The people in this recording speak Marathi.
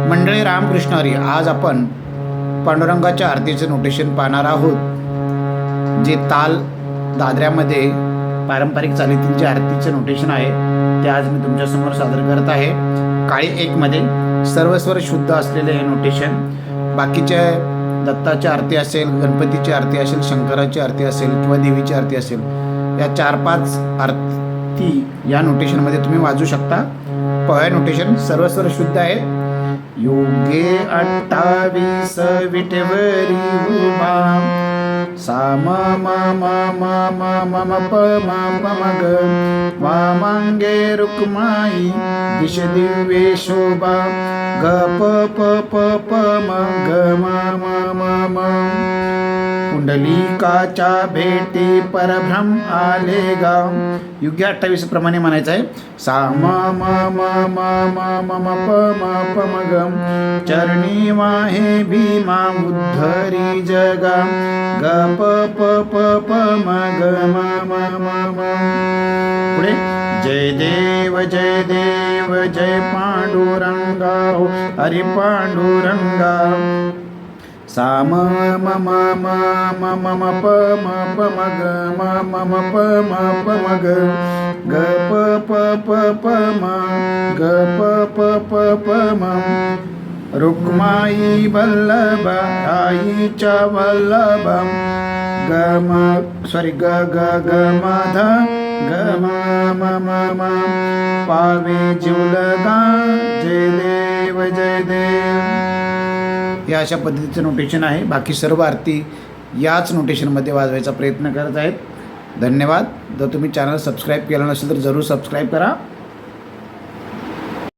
मंडळी रामकृष्ण हरी. आज आपण पांडुरंगाच्या आरतीचे नोटेशन पाहणार आहोत. जे ताल दादऱ्यामध्ये पारंपरिक चालीतील जे आरतीचे नोटेशन आहे ते आज मी तुमच्यासमोर सादर करत आहे. काळी 1 मध्ये सर्व स्वर शुद्ध असलेले हे नोटेशन. बाकीच्या दत्ताची आरती असेल, गणपतीची आरती असेल, शंकराची आरती असेल किंवा देवीची आरती असेल, या 4-5 आरती या नोटेशनमध्ये तुम्ही वाजू शकता. पहिलं नोटेशन सर्व स्वर शुद्ध आहे. योगे 28 विटेवरी उभा, सा म म म म म म प म प म ग, वामांगे रुक्माई दिश दिव्ये शोभा, ग प प प प म ग म म म म. पुंडलिकाच्या भेटी परभ्रम आले गाव. योग्य 28 प्रमाणे म्हणायचं आहे. सा म म म म म म म प म प म ग, चरणी वाहे भीमा उद्धरी जगा, ग प प प प म ग म म म म. पुढे जय देव जय पांडुरंगा हो हरी पांडुरंगा. सा म म म म म म म प म प म ग म म म प म प म ग, ग प प प प म ग प प प प म. रुक्माई वल्लभ आईच्या वल्लभ, ग ग ग ग म ध ग म म म म. पावे जीवलगा जय देव जय देव. हे अशा पद्धतीचं नोटेशन आहे. बाकी सर्व आरती याच नोटेशनमध्ये वाजवायचा प्रयत्न करत आहेत. धन्यवाद. जर तुम्ही चॅनल सबस्क्राईब केला नसेल तर जरूर सबस्क्राईब करा.